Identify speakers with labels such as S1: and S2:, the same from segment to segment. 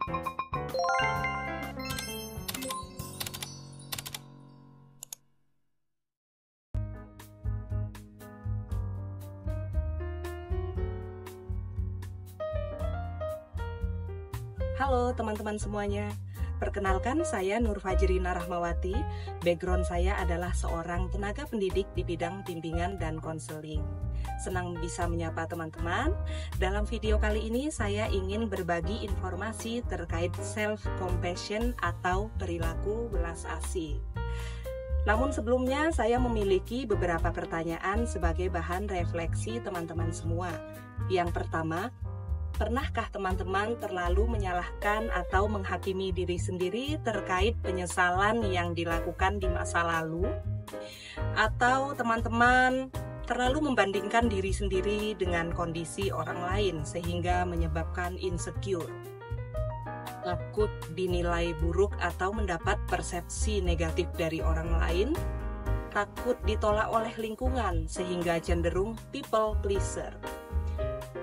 S1: Halo teman-teman semuanya, perkenalkan saya Nur Fajrina Rahmawati. Background saya adalah seorang tenaga pendidik di bidang bimbingan dan konseling. Senang bisa menyapa teman-teman. Dalam video kali ini saya ingin berbagi informasi terkait self-compassion atau perilaku belas asih. Namun sebelumnya saya memiliki beberapa pertanyaan sebagai bahan refleksi teman-teman semua. Yang pertama, pernahkah teman-teman terlalu menyalahkan atau menghakimi diri sendiri terkait penyesalan yang dilakukan di masa lalu? Atau teman-teman terlalu membandingkan diri sendiri dengan kondisi orang lain sehingga menyebabkan insecure, takut dinilai buruk atau mendapat persepsi negatif dari orang lain, takut ditolak oleh lingkungan sehingga cenderung people pleaser?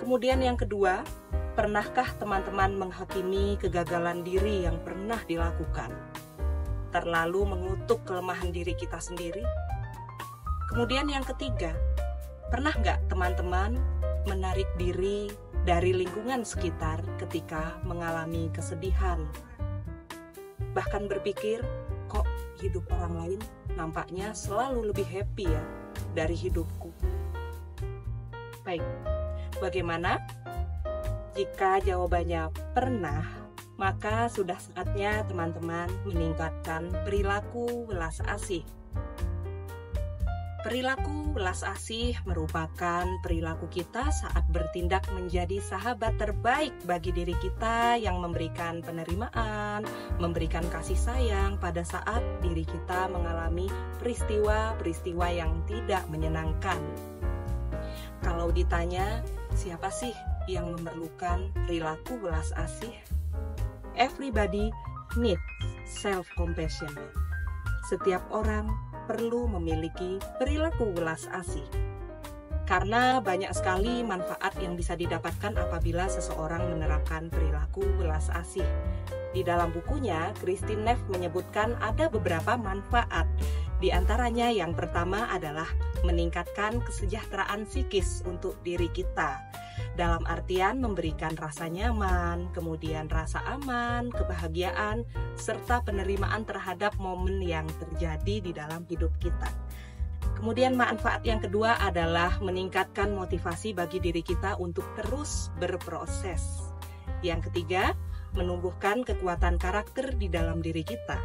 S1: Kemudian yang kedua, pernahkah teman-teman menghakimi kegagalan diri yang pernah dilakukan? Terlalu mengutuk kelemahan diri kita sendiri? Kemudian yang ketiga, pernah nggak teman-teman menarik diri dari lingkungan sekitar ketika mengalami kesedihan? Bahkan berpikir, kok hidup orang lain nampaknya selalu lebih happy ya dari hidupku? Baik. Bagaimana? Jika jawabannya pernah, maka sudah saatnya teman-teman meningkatkan perilaku belas asih. Perilaku belas asih merupakan perilaku kita saat bertindak menjadi sahabat terbaik bagi diri kita yang memberikan penerimaan, memberikan kasih sayang pada saat diri kita mengalami peristiwa-peristiwa yang tidak menyenangkan. Kalau ditanya, siapa sih yang memerlukan perilaku belas asih? Everybody needs self-compassion. Setiap orang perlu memiliki perilaku belas asih. Karena banyak sekali manfaat yang bisa didapatkan apabila seseorang menerapkan perilaku belas asih. Di dalam bukunya, Kristin Neff menyebutkan ada beberapa manfaat. Di antaranya yang pertama adalah meningkatkan kesejahteraan psikis untuk diri kita. Dalam artian memberikan rasa nyaman, kemudian rasa aman, kebahagiaan, serta penerimaan terhadap momen yang terjadi di dalam hidup kita. Kemudian manfaat yang kedua adalah meningkatkan motivasi bagi diri kita untuk terus berproses. Yang ketiga, menumbuhkan kekuatan karakter di dalam diri kita.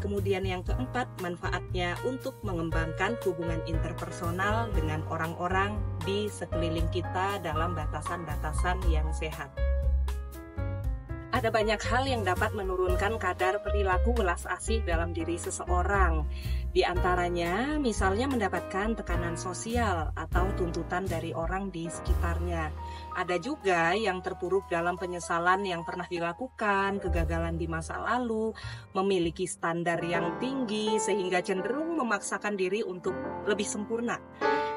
S1: Kemudian yang keempat, manfaatnya untuk mengembangkan hubungan interpersonal dengan orang-orang di sekeliling kita dalam batasan-batasan yang sehat. Ada banyak hal yang dapat menurunkan kadar perilaku belas asih dalam diri seseorang. Di antaranya, misalnya mendapatkan tekanan sosial atau tuntutan dari orang di sekitarnya. Ada juga yang terpuruk dalam penyesalan yang pernah dilakukan, kegagalan di masa lalu, memiliki standar yang tinggi sehingga cenderung memaksakan diri untuk lebih sempurna.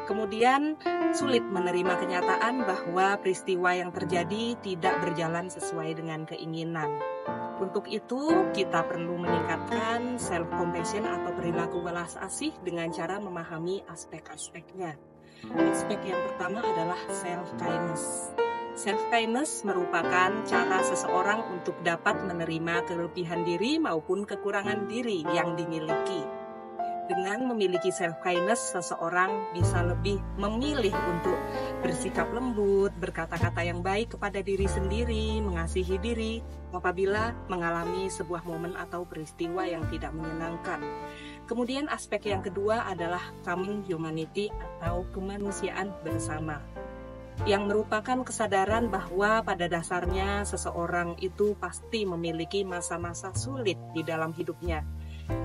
S1: Kemudian sulit menerima kenyataan bahwa peristiwa yang terjadi tidak berjalan sesuai dengan keinginan. Untuk itu, kita perlu meningkatkan self-compassion atau perilaku belas asih dengan cara memahami aspek-aspeknya. Aspek yang pertama adalah self-kindness. Self-kindness merupakan cara seseorang untuk dapat menerima kelebihan diri maupun kekurangan diri yang dimiliki. Dengan memiliki self-kindness, seseorang bisa lebih memilih untuk bersikap lembut, berkata-kata yang baik kepada diri sendiri, mengasihi diri apabila mengalami sebuah momen atau peristiwa yang tidak menyenangkan. Kemudian aspek yang kedua adalah common humanity atau kemanusiaan bersama, yang merupakan kesadaran bahwa pada dasarnya seseorang itu pasti memiliki masa-masa sulit di dalam hidupnya.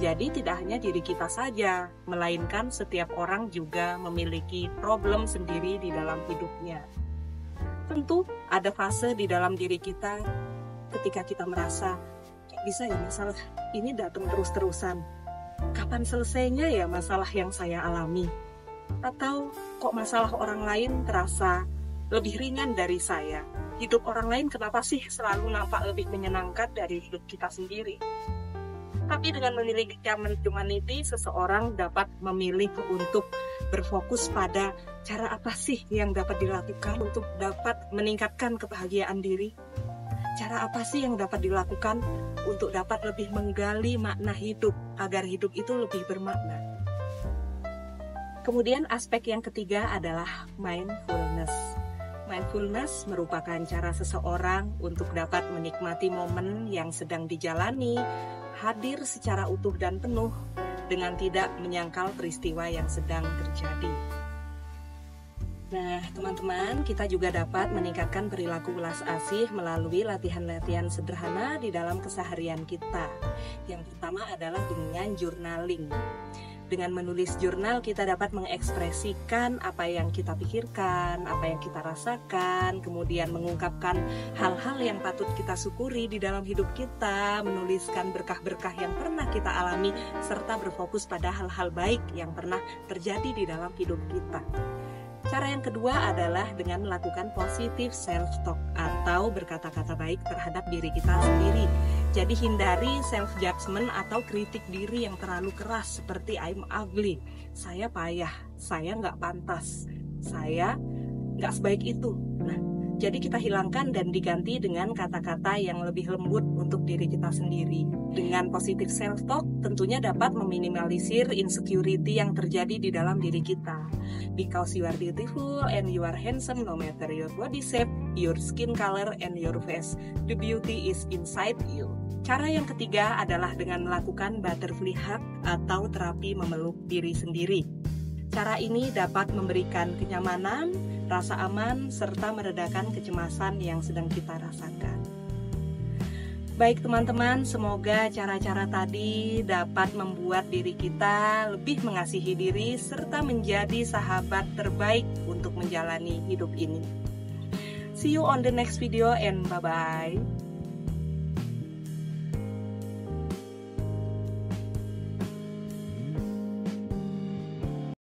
S1: Jadi tidak hanya diri kita saja, melainkan setiap orang juga memiliki problem sendiri di dalam hidupnya. Tentu ada fase di dalam diri kita ketika kita merasa, kok bisa ya masalah ini datang terus-terusan? Kapan selesainya ya masalah yang saya alami? Atau kok masalah orang lain terasa lebih ringan dari saya? hidup orang lain kenapa sih selalu nampak lebih menyenangkan dari hidup kita sendiri? Tapi dengan memiliki humanity, seseorang dapat memilih untuk berfokus pada cara apa sih yang dapat dilakukan untuk dapat meningkatkan kebahagiaan diri. Cara apa sih yang dapat dilakukan untuk dapat lebih menggali makna hidup, agar hidup itu lebih bermakna. Kemudian aspek yang ketiga adalah mindfulness. Mindfulness merupakan cara seseorang untuk dapat menikmati momen yang sedang dijalani, hadir secara utuh dan penuh, dengan tidak menyangkal peristiwa yang sedang terjadi. Nah, teman-teman, kita juga dapat meningkatkan perilaku welas asih melalui latihan-latihan sederhana di dalam keseharian kita. Yang pertama adalah dengan journaling. Dengan menulis jurnal, kita dapat mengekspresikan apa yang kita pikirkan, apa yang kita rasakan, kemudian mengungkapkan hal-hal yang patut kita syukuri di dalam hidup kita, menuliskan berkah-berkah yang pernah kita alami, serta berfokus pada hal-hal baik yang pernah terjadi di dalam hidup kita. Cara yang kedua adalah dengan melakukan positive self-talk atau berkata-kata baik terhadap diri kita sendiri. Jadi hindari self-judgment atau kritik diri yang terlalu keras seperti I'm ugly, saya payah, saya nggak pantas, saya nggak sebaik itu. Nah, jadi kita hilangkan dan diganti dengan kata-kata yang lebih lembut untuk diri kita sendiri. Dengan positive self-talk tentunya dapat meminimalisir insecurity yang terjadi di dalam diri kita. Because you are beautiful and you are handsome no matter your body shape, your skin color, and your face. The beauty is inside you. Cara yang ketiga adalah dengan melakukan butterfly hug atau terapi memeluk diri sendiri. Cara ini dapat memberikan kenyamanan, rasa aman, serta meredakan kecemasan yang sedang kita rasakan. Baik teman-teman, semoga cara-cara tadi dapat membuat diri kita lebih mengasihi diri serta menjadi sahabat terbaik untuk menjalani hidup ini. See you on the next video and bye-bye.